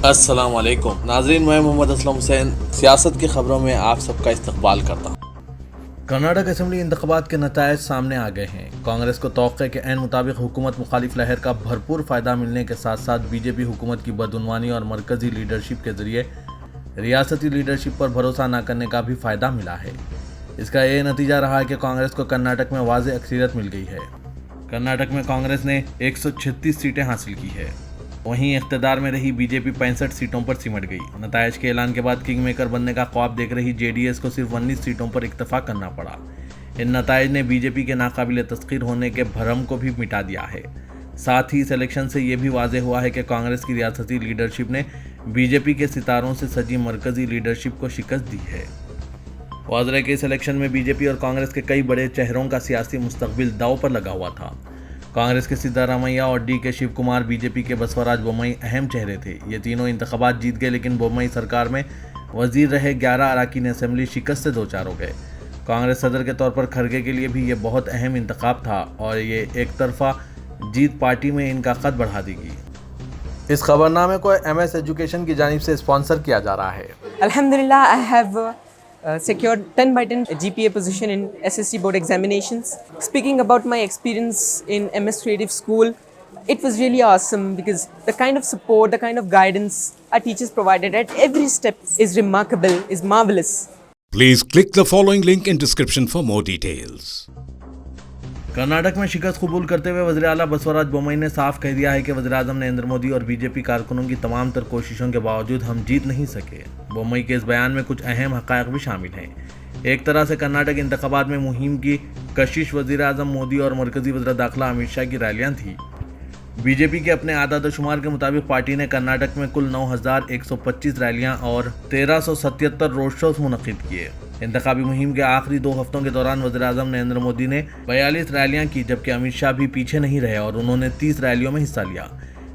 अस्सलाम वालेकुम नाज़रीन, मैं मोहम्मद असलम हुसैन सियासत की खबरों में आप सबका इस्तकबाल करता हूँ। कर्नाटक असेंबली इंतखाबात के नतायज सामने आ गए हैं। कांग्रेस को तौक़े के ऐन मुताबिक हुकूमत मुखालिफ लहर का भरपूर फ़ायदा मिलने के साथ साथ बीजेपी हुकूमत की बदउनवानी और मरकज़ी लीडरशिप के ज़रिए रियासती लीडरशिप पर भरोसा न करने का भी फ़ायदा मिला है। इसका ये नतीजा रहा है कि कांग्रेस को कर्नाटक में वाज़ेह अक्सरियत मिल गई है। कर्नाटक में कांग्रेस ने 136 सीटें हासिल की है, वहीं इक़्तिदार में रही बीजेपी 65 सीटों पर सिमट गई। नतायज के ऐलान के बाद किंग मेकर बनने का ख्वाब देख रही जेडीएस को सिर्फ 19 सीटों पर इक्तफा करना पड़ा। इन नतायज ने बीजेपी के नाकाबिल तस्खीर होने के भरम को भी मिटा दिया है। साथ ही इस इलेक्शन से ये भी वाज़ेह हुआ है कि कांग्रेस की रियासती लीडरशिप ने बीजेपी के सितारों से सजी मरकजी लीडरशिप को शिकस्त दी है। वाज़ेह है कि इस इलेक्शन में बीजेपी और कांग्रेस के कई बड़े चेहरों का सियासी मुस्तकबिल दांव पर लगा हुआ था। कांग्रेस के सिद्धारामैया और डी के शिव कुमार, बीजेपी के बसवराज बोम्मई अहम चेहरे थे। ये तीनों इंतखाबात जीत गए, लेकिन बोम्मई सरकार में वजीर रहे 11 अरकान असेंबली शिकस्त से दो चार हो गए। कांग्रेस सदर के तौर पर खड़गे के लिए भी ये बहुत अहम इंतखाब था और ये एक तरफा जीत पार्टी में इनका कद बढ़ा देगी। इस खबरनामे को MS एजुकेशन की जानिब से स्पॉन्सर किया जा रहा है। Alhamdulillah, I have secured 10 by 10 GPA position in SSC board examinations. Speaking about my experience in MS Creative School, it was really awesome because the kind of support, the kind of guidance our teachers provided at every step is remarkable, is marvelous. Please click the following link in description for more details. Karnataka में शिकस्त कबूल करते हुए वज़ीर आला बसवराज बोम्मई ने साफ कह दिया है कि वज़ीर आज़म नरेंद्र मोदी और बीजेपी कारकुनों की तमाम तर कोशिशों के बावजूद हम जीत नहीं सके। बोम्मई के इस बयान में कुछ अहम हक़ाइक़ भी शामिल हैं। एक तरह से कर्नाटक इंतखाबात में मुहिम की कशिश वज़ीर आज़म मोदी और मरकज़ी वज़ीर दाखिला अमित शाह की रैलियाँ थी। बीजेपी के अपने आदाद शुमार के मुताबिक पार्टी ने कर्नाटक में कुल 9,125 रैलियाँ और 1377 रोड शोज मुनक़िद किए। इंतखाबी मुहिम के आखिरी 2 हफ्तों के दौरान वज़ीर आज़म नरेंद्र मोदी ने 42 रैलियां की, जबकि अमित शाह भी पीछे नहीं रहे और उन्होंने 30 रैलियों में हिस्सा लिया,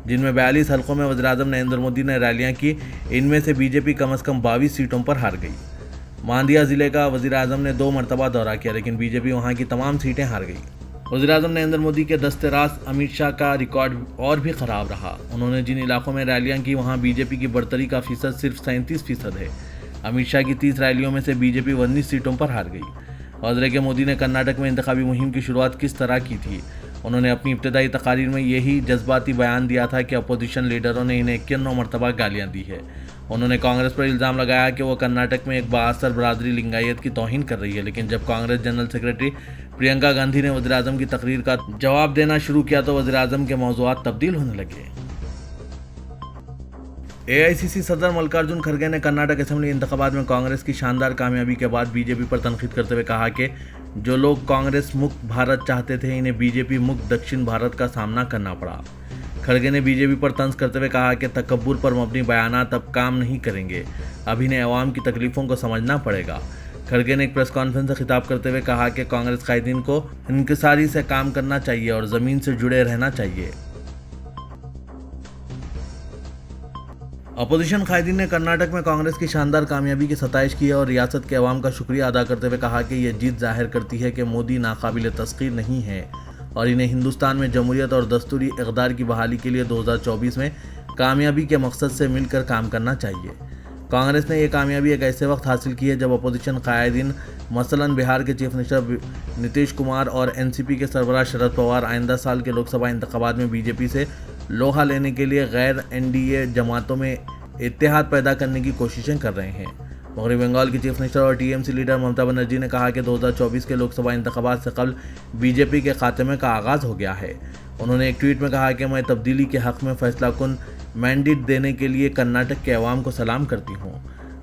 जिनमें 42 हलकों में वज़ीर आज़म नरेंद्र मोदी ने रैलियां की। इनमें से बीजेपी कम से कम 22 सीटों पर हार गई। मांडिया जिले का वज़ीर आज़म ने 2 मरतबा दौरा किया, लेकिन बीजेपी वहाँ की तमाम सीटें हार गई। वज़ीर आज़म नरेंद्र मोदी के दस्ते-रास्त अमित शाह का रिकॉर्ड और भी ख़राब रहा। उन्होंने जिन इलाकों में रैलियाँ की वहाँ बीजेपी की बढ़तरी का फ़ीसद सिर्फ 37% है। अमित शाह की 30 रैलियों में से बीजेपी 19 सीटों पर हार गई। वाज़ेह के मोदी ने कर्नाटक में इंतखाबी मुहिम की शुरुआत किस तरह की थी? उन्होंने अपनी इब्तदाई तकारीर में यही जज्बाती बयान दिया था कि अपोजिशन लीडरों ने इन्हें 91 मरतबा गालियाँ दी है। उन्होंने कांग्रेस पर इल्ज़ाम लगाया कि वो कर्नाटक में एक बाअसर बरादरी लिंगायत की तौहीन कर रही है, लेकिन जब कांग्रेस जनरल सेक्रेटरी प्रियंका गांधी ने वज़ीर आज़म की तकरीर का जवाब देना शुरू किया तो वज़ीर आज़म के मौज़ूआत तब्दील होने लगे। AICC सदर मल्लिकार्जुन खड़गे ने कर्नाटक असेंबली इंतखाबात में कांग्रेस की शानदार कामयाबी के बाद बीजेपी पर तनकीद करते हुए कहा कि जो लोग कांग्रेस मुक्त भारत चाहते थे, इन्हें बीजेपी मुक्त दक्षिण भारत का सामना करना पड़ा। खड़गे ने बीजेपी पर तंज करते हुए कहा कि तकब्बुर पर मबनी बयानात अब काम नहीं करेंगे, अब इन्हें अवाम की तकलीफ़ों को समझना पड़ेगा। खड़गे ने एक प्रेस कॉन्फ्रेंस से खिताब करते हुए कहा कि कांग्रेस कायदीन को इंकिसारी से काम करना चाहिए और ज़मीन से जुड़े रहना चाहिए। अपोजिशन कायदीन ने कर्नाटक में कांग्रेस की शानदार कामयाबी की सताइश की है और रियासत के अवाम का शुक्रिया अदा करते हुए कहा कि यह जीत जाहिर करती है कि मोदी नाकाबिल तस्खीर नहीं है और इन्हें हिंदुस्तान में जमहूरियत और दस्तूरी इक़्तिदार की बहाली के लिए 2024 में कामयाबी के मकसद से मिलकर काम करना चाहिए। कांग्रेस ने यह कामयाबी एक ऐसे वक्त हासिल की है जब अपोजिशन कायदीन मसलन बिहार के चीफ मिनिस्टर नीतीश कुमार और NCP के सरबराह शरद पवार आइंदा साल के लोकसभा इंतखाबात में बीजेपी से लोहा लेने के लिए गैर NDA जमातों में इत्तेहाद पैदा करने की कोशिशें कर रहे हैं। मगरबी बंगाल की चीफ मिनिस्टर और TMC लीडर ममता बनर्जी ने कहा कि 2024 के लोकसभा इंतखाबात से कबल बीजेपी के खात्मे का आगाज़ हो गया है। उन्होंने एक ट्वीट में कहा कि मैं तब्दीली के हक़ में फैसला कुन मैंडेट देने के लिए कर्नाटक के अवाम को सलाम करती हूँ।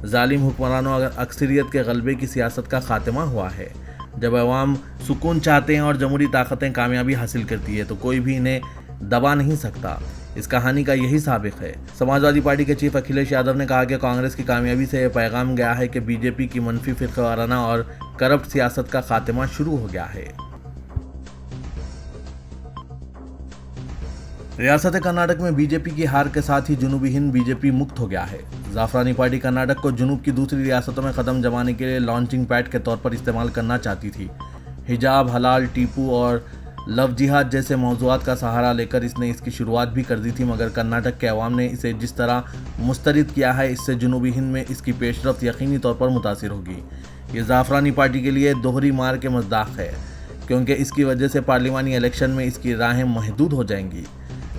जालिम हुक्मरानों अक्सरियत के गलबे की सियासत का खात्मा हुआ है। जब अवाम सुकून चाहते हैं और जमहूरी ताकतें कामयाबी हासिल करती है तो कोई भी इन्हें दबा नहीं सकता। इस कहानी का यही साबिक है। समाजवादी पार्टी के चीफ अखिलेश यादव ने कहा कि कांग्रेस की कामयाबी से यह पैगाम गया है कि बीजेपी की मनफी फिरकावाराना और करप्ट सियासत का खात्मा शुरू हो गया है। रियासत कर्नाटक में बीजेपी की हार के साथ ही जुनूबी हिंद बीजेपी मुक्त हो गया है। जाफरानी पार्टी कर्नाटक को जुनूब की दूसरी रियासतों में कदम जमाने के लिए लॉन्चिंग पैड के तौर पर इस्तेमाल करना चाहती थी। हिजाब, हलाल, टीपू और लव जिहाद जैसे मौज़ूआत का सहारा लेकर इसने इसकी शुरुआत भी कर दी थी, मगर कर्नाटक के अवाम ने इसे जिस तरह मुस्तरद किया है, इससे जनूबी हिंद में इसकी पेशरफ्त यकीनी तौर पर मुतासिर होगी। ये ज़ाफ़रानी पार्टी के लिए दोहरी मार के मज़दाक़ है, क्योंकि इसकी वजह से पार्लिमानी इलेक्शन में इसकी राहें महदूद हो जाएंगी।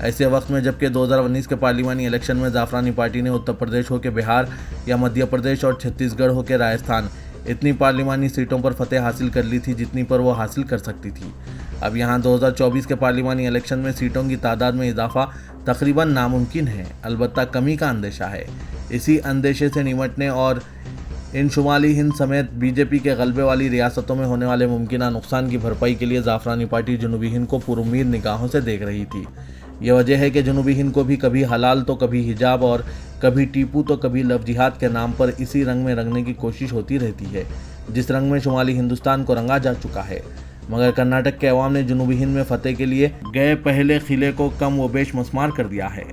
ऐसे वक्त में जबकि 2019 के पार्लिमानी इलेक्शन में ज़ाफ़रानी पार्टी ने उत्तर प्रदेश होकर बिहार या मध्य प्रदेश और छत्तीसगढ़ होकर राजस्थान इतनी पार्लिमानी सीटों पर फतेह हासिल कर ली थी जितनी पर वो हासिल कर सकती थी। अब यहाँ 2024 के पार्लिमानी इलेक्शन में सीटों की तादाद में इजाफा तकरीबन नामुमकिन है, अलबत्ता कमी का अंदेशा है। इसी अंदेशे से निमटने और इन शुमाली हिंद समेत बीजेपी के गलबे वाली रियासतों में होने वाले मुमकिना नुकसान की भरपाई के लिए ज़ाफ़रानी पार्टी जनूबी हिंद को पुरुम्मीद निगाहों से देख रही थी। यह वजह है कि जनूबी हिंद को भी कभी हलाल तो कभी हिजाब और कभी टीपू तो कभी लव जिहाद के नाम पर इसी रंग में रंगने की कोशिश होती रहती है जिस रंग में शुमाली हिंदुस्तान को रंगा जा चुका है। मगर कर्नाटक के अवाम ने जनूबी हिंद में फतेह के लिए गए पहले किले को कम व बेश मस्मार कर दिया है।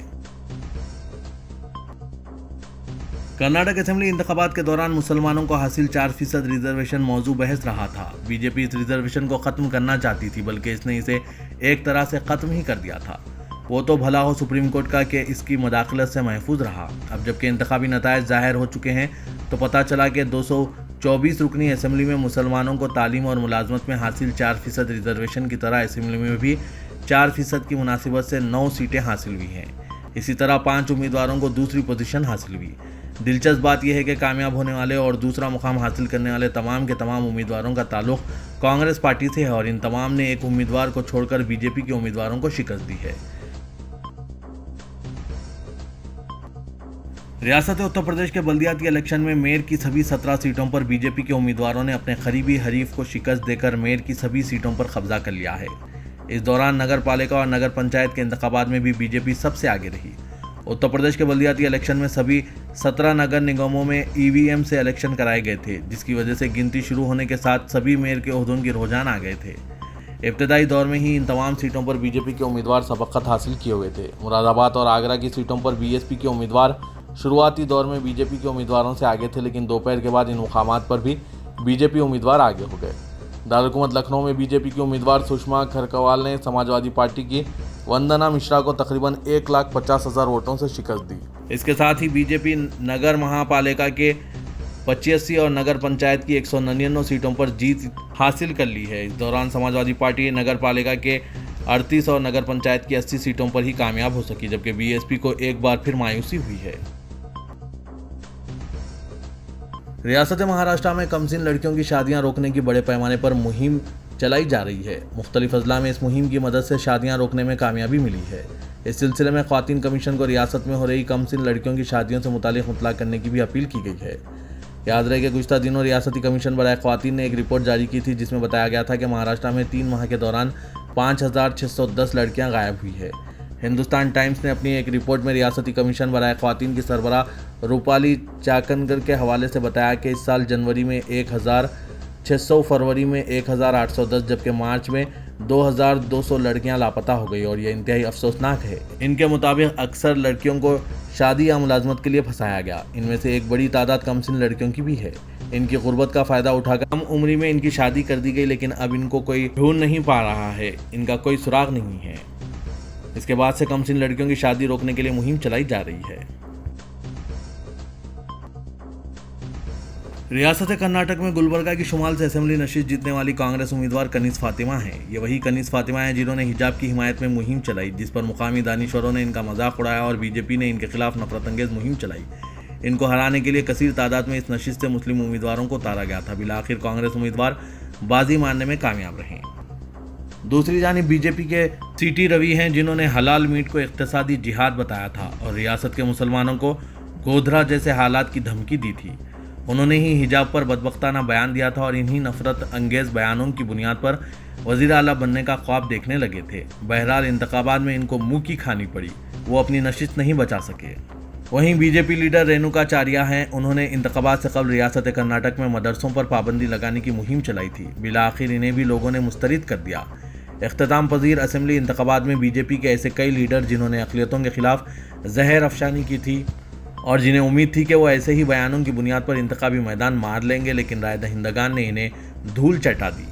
कर्नाटक असेंबली इंतखाबात के दौरान मुसलमानों को हासिल 4% रिजर्वेशन मौजू बहस रहा था। बीजेपी इस रिजर्वेशन को ख़त्म करना चाहती थी, बल्कि इसने इसे एक तरह से ख़त्म ही कर दिया था। वो तो भला हो सुप्रीम कोर्ट का कि इसकी मदाखलत से महफूज रहा। अब जबकि इंतखाबी नतायज ज़ाहिर हो चुके हैं तो पता चला कि 224 रुकनी असेंबली में मुसलमानों को तालीम और मुलाजमत में हासिल 4% रिजर्वेशन की तरह असेंबली में भी 4% की मुनासिबत से 9 सीटें हासिल हुई हैं। इसी तरह 5 उम्मीदवारों को दूसरी पोजीशन हासिल हुई। दिलचस्प बात यह है कि कामयाब होने वाले और दूसरा मुकाम हासिल करने वाले तमाम के तमाम उम्मीदवारों का ताल्लुक कांग्रेस पार्टी से है और इन तमाम ने एक उम्मीदवार को छोड़कर बीजेपी के उम्मीदवारों को शिकस्त दी है। रियासत उत्तर प्रदेश के बल्दियाती इलेक्शन में मेयर की सभी 17 सीटों पर बीजेपी के उम्मीदवारों ने अपने करीबी हरीफ को शिकस्त देकर मेयर की सभी सीटों पर कब्जा कर लिया है। इस दौरान नगर पालिका और नगर पंचायत के इंतखाबात में भी बीजेपी सबसे आगे रही। उत्तर प्रदेश के बल्दियाती इलेक्शन में सभी 17 नगर निगमों में ईवीएम से इलेक्शन कराए गए थे, जिसकी वजह से गिनती शुरू होने के साथ सभी मेयर के ओहदों की रुझान आ गए थे। इब्तदाई दौर में ही इन तमाम सीटों पर बीजेपी के उम्मीदवार सबक़त हासिल किए हुए थे। मुरादाबाद और आगरा की सीटों पर बीएसपी के उम्मीदवार शुरुआती दौर में बीजेपी के उम्मीदवारों से आगे थे, लेकिन दोपहर के बाद इन मुकामात पर भी बीजेपी उम्मीदवार आगे हो गए। दारुलहुकूमत लखनऊ में बीजेपी की उम्मीदवार सुषमा खरकवाल ने समाजवादी पार्टी की वंदना मिश्रा को तकरीबन 1,50,000 वोटों से शिकस्त दी। इसके साथ ही बीजेपी नगर महापालिका के 85 और नगर पंचायत की 199 सीटों पर जीत हासिल कर ली है। इस दौरान समाजवादी पार्टी नगर पालिका के 38 और नगर पंचायत की 80 सीटों पर ही कामयाब हो सकी, जबकि बीएसपी को एक बार फिर मायूसी हुई है। रियासत महाराष्ट्र में कमसिन लड़कियों की शादियां रोकने की बड़े पैमाने पर मुहिम चलाई जा रही है। मुख्तलिफ अजला में इस मुहिम की मदद से शादियां रोकने में कामयाबी मिली है। इस सिलसिले में ख्वातीन कमीशन को रियासत में हो रही कमसिन लड़कियों की शादियों से मुतालिक मुतला करने की भी अपील की गई है। याद रहे कि गुज़श्ता दिनों रियासती कमीशन बराए ख्वातीन ने एक रिपोर्ट जारी की थी, जिसमें बताया गया था कि महाराष्ट्र में 3 माह के दौरान 5,610 लड़कियां गायब हुई है। हिंदुस्तान टाइम्स ने अपनी एक रिपोर्ट में रियासती कमीशन बराए ख्वातीन की सरबराह रूपाली चाकनगर के हवाले से बताया कि इस साल जनवरी में 1,600, फरवरी में 1,810, जबकि मार्च में 2,200 लड़कियां लापता हो गई और यह इंतहाई अफसोसनाक है। इनके मुताबिक अक्सर लड़कियों को शादी या मुलाजमत के लिए फंसाया गया। इनमें से एक बड़ी तादाद कमसिन लड़कियों की भी है। इनकी गुर्बत का फ़ायदा उठाकर कम उम्री में इनकी शादी कर दी गई, लेकिन अब इनको कोई ढूंढ नहीं पा रहा है, इनका कोई सुराग नहीं है। इसके बाद से कमसिन लड़कियों की शादी रोकने के लिए मुहिम चलाई जा रही है। रियासत कर्नाटक में गुलबर्गा की शुमाल से असेंबली नशिस्त जीतने वाली कांग्रेस उम्मीदवार कनीज़ फातिमा हैं। ये वही कनीज़ फातिमा हैं जिन्होंने हिजाब की हिमायत में मुहिम चलाई, जिस पर मुकामी दानिशवरों ने इनका मजाक उड़ाया और बीजेपी ने इनके खिलाफ नफरत अंगेज मुहिम चलाई। इनको हराने के लिए कसीर तादाद में इस नशिस्त से मुस्लिम उम्मीदवारों को उतारा गया था। बिलाखिर कांग्रेस उम्मीदवार बाजी मारने में कामयाब रहे। दूसरी जानिब बीजेपी के सीटी रवि हैं, जिन्होंने हलाल मीट को इक्तिसादी जिहाद बताया था और रियासत के मुसलमानों को गोधरा जैसे हालात की धमकी दी थी। उन्होंने ही हिजाब पर बदबख्ताना बयान दिया था और इन्हीं नफरत अंगेज बयानों की बुनियाद पर वज़ीर आला बनने का ख्वाब देखने लगे थे। बहरहाल इंतखाबात में इनको मुंह की खानी पड़ी, वो अपनी नशिस्त नहीं बचा सके। वहीं बीजेपी लीडर रेणुकाचार्या हैं, उन्होंने इंतखाबात से कबल रियासत कर्नाटक में मदरसों पर पाबंदी लगाने की मुहिम चलाई थी। बिलाखिर इन्हें भी लोगों ने मुस्तरद कर दिया। इख्तिताम पजीर असेंबली इंतखाबात में बीजेपी के ऐसे कई लीडर जिन्होंने अक़लियतों के खिलाफ जहर अफशानी की थी और जिन्हें उम्मीद थी कि वो ऐसे ही बयानों की बुनियाद पर इंतखाबी मैदान मार लेंगे, लेकिन राय दहिंदगान ने इन्हें धूल चटा दी।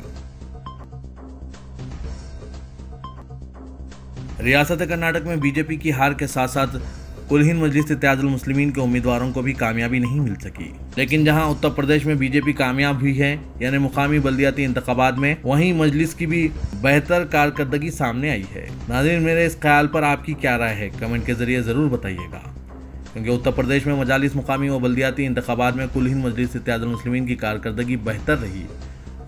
रियासत कर्नाटक में बीजेपी की हार के साथ साथ कुल हिंद मजलिस इत्तेहादुल मुस्लिमीन के उम्मीदवारों को भी कामयाबी नहीं मिल सकी। लेकिन जहां उत्तर प्रदेश में बीजेपी कामयाब हुई है यानी मुकामी बल्दियाती इंतखाबात में, वहीं मजलिस की भी बेहतर कारकर्दगी सामने आई है। नाज़रीन, मेरे इस ख्याल पर आपकी क्या राय है, कमेंट के जरिए ज़रूर बताइएगा। क्योंकि उत्तर प्रदेश में मजालिस मुकामी व बल्दियाती इंतखाबात में कुल हिंद मजलिस इत्तेहादुल मुस्लिमीन की कारकर्दगी बेहतर रही।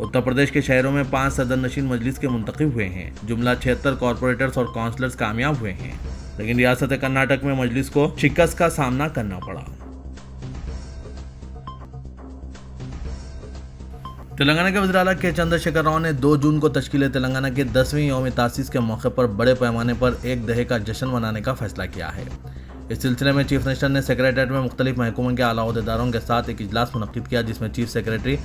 उत्तर प्रदेश के शहरों में 5 सदर नशीन मजलिस के मुंतखब हुए हैं। जुमला 76 कॉरपोरेटर्स और काउंसलर्स कामयाब हुए हैं। लेकिन रियासत कर्नाटक में मजलिस को शिकस्त का सामना करना पड़ा। तेलंगाना के वज़ीर आला के चंद्रशेखर राव ने 2 जून को तश्कील तेलंगाना के 10वीं यौम तासीस के मौके पर बड़े पैमाने पर एक दहे का जश्न मनाने का फैसला किया है। इस सिलसिले में चीफ मिनिस्टर ने सेक्रेटरीट में मुख्तलिफ महकमों के आला अहदेदारों के साथ एक इजलास मुनक्किद किया, जिसमें चीफ सेक्रेटरी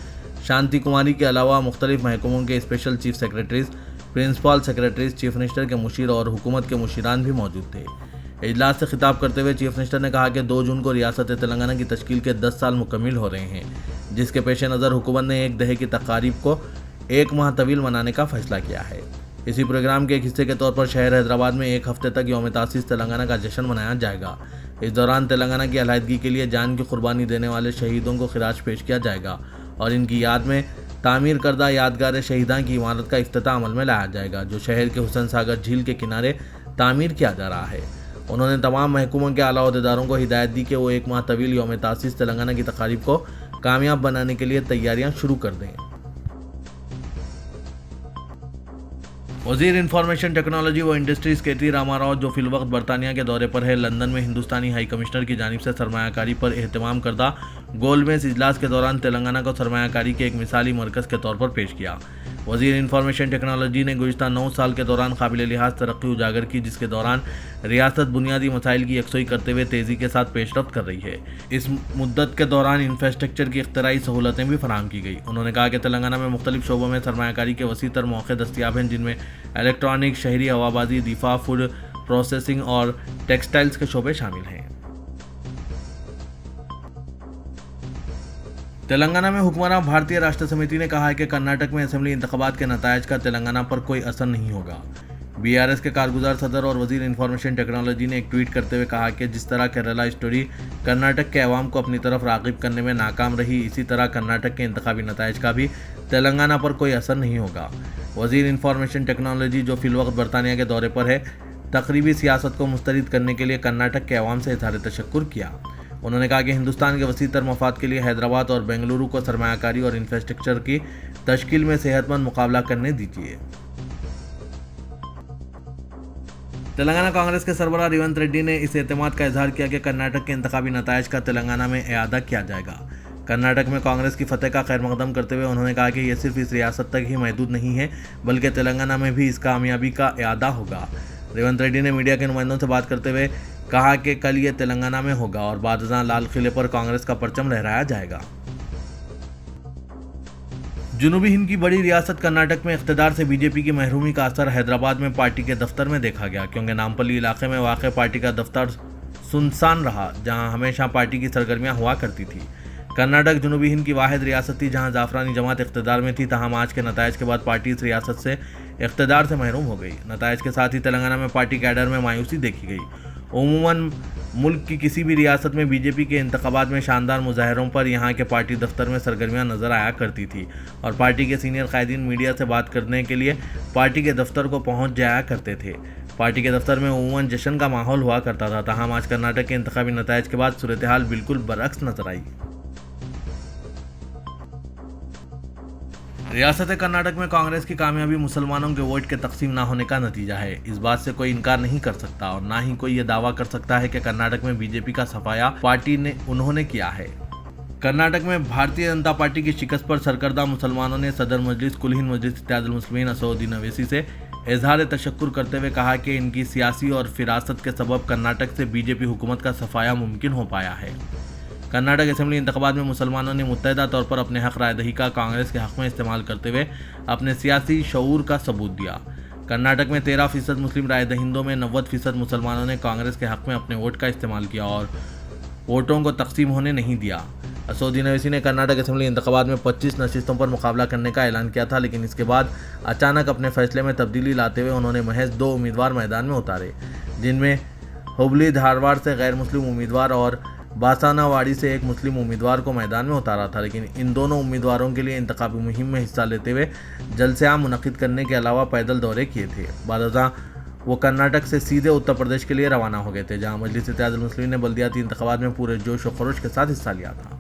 शांति कुमारी के अलावा मुख्तलिफ महकमों के special chief secretaries, principal secretaries, chief minister के मुशीर और हुकूमत के मुशीरान भी मौजूद थे। इजलास से खिताब करते हुए चीफ मिनिस्टर ने कहा कि 2 जून को रियासत तेलंगाना की तश्कील के 10 साल मुकम्मिल हो रहे हैं, जिसके पेश नज़र हुकूमत ने एक दहे की तकारीब को 1 माह तवील मनाने का फैसला किया है। इसी प्रोग्राम के एक हिस्से के तौर पर शहर हैदराबाद में 1 हफ्ते तक यौम तासीस तेलंगाना का जश्न मनाया जाएगा। इस दौरान तेलंगाना की अलहदगी के लिए जान की कुर्बानी देने वाले शहीदों को खिराज पेश किया जाएगा और इनकी याद में तामीर करदा यादगार शहीदां की इमारत का इफ्तिताह अमल में लाया जाएगा, जो शहर के हुसैन सागर झील के किनारे तामीर किया जा रहा है। उन्होंने तमाम महकूमों के आला अहदेदारों को हिदायत दी कि वो 1 माह तवील यौम तासीस तेलंगाना की तकारीब को कामयाब बनाने के लिए तैयारियां शुरू कर दें। वजीर इंफॉर्मेशन टेक्नोलॉजी व इंडस्ट्रीज केटी रामाराव, जो फिलवक्त बरतानिया के दौरे पर है, लंदन में हिंदुस्तानी हाई कमिश्नर की जानिब से सरमायाकारी पर एहतमाम करदा गोलमेज इजलास के दौरान तेलंगाना को सरमायाकारी के एक मिसाली मरकज़ के तौर पर पेश किया। वजीर इंफॉर्मेशन टेक्नोलॉजी ने गुज़िश्ता 9 साल के दौरान काबिल लिहाज तरक्की उजागर की, जिसके दौरान रियासत बुनियादी मसाइल की यकसोई करते हुए तेज़ी के साथ पेशरफ्त कर रही है। इस मुद्दत के दौरान इंफ्रास्ट्रक्चर की इख्तराई सहूलतें भी फराहम की गई। उन्होंने कहा कि तेलंगाना में मुख्तलिफ शोबों में सरमायाकारी के वसी तर मौके दस्तियाब हैं, जिनमें इलेक्ट्रॉनिक, शहरी हवाबाजी, दिफा, फूड प्रोसेसिंग और टेक्सटाइल्स के शोबे शामिल हैं। तेलंगाना में हुक्मरान भारतीय राष्ट्र समिति ने कहा है कि कर्नाटक में असेंबली इंतखाबात के नतायज का तेलंगाना पर कोई असर नहीं होगा। बीआरएस के कारगुजार सदर और वजीर इंफॉर्मेशन टेक्नोलॉजी ने एक ट्वीट करते हुए कहा कि जिस तरह केरला स्टोरी कर्नाटक के अवाम को अपनी तरफ राग़िब करने में नाकाम रही, इसी तरह कर्नाटक के इंतखाबी नतायज का भी तेलंगाना पर कोई असर नहीं होगा। वजीर इंफॉर्मेशन टेक्नोलॉजी, जो फिलवक्त बरतानिया के दौरे पर है, तकरीबी सियासत को मुस्तरद करने के लिए कर्नाटक के अवाम से इज़हार तशक्कुर किया। उन्होंने कहा कि हिंदुस्तान के वसीतर मफाद के लिए हैदराबाद और बेंगलुरु को सरमायाकारी और इंफ्रास्ट्रक्चर की तश्कील में सेहतमंद मुकाबला करने दीजिए। तेलंगाना कांग्रेस के सरबराह रेवंत रेड्डी ने इस एतमाद का इजहार किया कि कर्नाटक के इंतखाबी नतायज का तेलंगाना में इआदा किया जाएगा। कर्नाटक में कांग्रेस की फतेह का खैर मकदम करते हुए उन्होंने कहा कि यह सिर्फ इस रियासत तक ही महदूद नहीं है, बल्कि तेलंगाना में भी इस कामयाबी का इआदा होगा। रेवंत रेड्डी ने मीडिया के नुमाइंदों से बात करते हुए कहा कि कल ये तेलंगाना में होगा और बादशाह लाल किले पर कांग्रेस का परचम लहराया जाएगा। जनूबी हिंद की बड़ी रियासत कर्नाटक में इख्तिदार से बीजेपी की महरूमी का असर हैदराबाद में पार्टी के दफ्तर में देखा गया, क्योंकि नामपल्ली इलाके में वाक़ पार्टी का दफ्तर सुनसान रहा, जहां हमेशा पार्टी की सरगर्मियां हुआ करती थी। कर्नाटक जनूबी हिंद की वाहिद रियासत थी जहां जाफरानी जमात इख्तिदार में थी, तहम आज के नतायज के बाद पार्टी इस रियासत से इख्तिदार से महरूम हो गई। नतायज के साथ ही तेलंगाना में पार्टी कैडर में मायूसी देखी गई। उमूमन मुल्क की किसी भी रियासत में बीजेपी के इंतखाबात में शानदार मुजाहरों पर यहाँ के पार्टी दफ्तर में सरगर्मियाँ नजर आया करती थी और पार्टी के सीनियर कायदीन मीडिया से बात करने के लिए पार्टी के दफ्तर को पहुँच जाया करते थे। पार्टी के दफ्तर में उमूमन जश्न का माहौल हुआ करता था, तहम आज कर्नाटक के इंतखाबी नतायज के बाद सूरत हाल बिल्कुल बरअक्स नजर आई। रियासत कर्नाटक में कांग्रेस की कामयाबी मुसलमानों के वोट के तकसीम ना होने का नतीजा है। इस बात से कोई इनकार नहीं कर सकता और ना ही कोई ये दावा कर सकता है कि कर्नाटक में बीजेपी का सफाया पार्टी ने उन्होंने किया है। कर्नाटक में भारतीय जनता पार्टी की शिकस्त पर सरकर्दा मुसलमानों ने सदर मजलिस कुल हिंद मजलिस इत्तेहादुल मुस्लिमीन असदुद्दीन अवैसी से इजहार तशक्कुर करते हुए कहा कि इनकी सियासी और फिरासत के सबब कर्नाटक से बीजेपी हुकूमत का सफाया मुमकिन हो पाया है। कर्नाटक असेंबली इंतखाबात में मुसलमानों ने मुत्तहदा तौर पर अपने हक रायदही का कांग्रेस के हक में इस्तेमाल करते हुए अपने सियासी शऊर का सबूत दिया। कर्नाटक में 13% मुस्लिम रायदहिंदों में 90% मुसलमानों ने कांग्रेस के हक में अपने वोट का इस्तेमाल किया और वोटों को तकसीम होने नहीं दिया। असोदी ओवैसी ने कर्नाटक असेंबली इंतखाबात में 25 नशिस्तों पर मुकाबला करने का ऐलान किया था, लेकिन इसके बाद अचानक अपने फैसले में तब्दीली लाते हुए उन्होंने महज 2 उम्मीदवार मैदान में उतारे, जिनमें हुबली धारवाड़ से गैर मुस्लिम उम्मीदवार और बासानावाड़ी से एक मुस्लिम उम्मीदवार को मैदान में उतारा था। लेकिन इन दोनों उम्मीदवारों के लिए इंतखाबी मुहिम में हिस्सा लेते हुए जलसे आम मुनक्किद करने के अलावा पैदल दौरे किए थे। बादशाह वो कर्नाटक से सीधे उत्तर प्रदेश के लिए रवाना हो गए थे, जहां मजलिस इत्तेहादुल मुस्लिमीन ने बल्दियाती इंतखाबात में पूरे जोश और खरोश के साथ हिस्सा लिया था।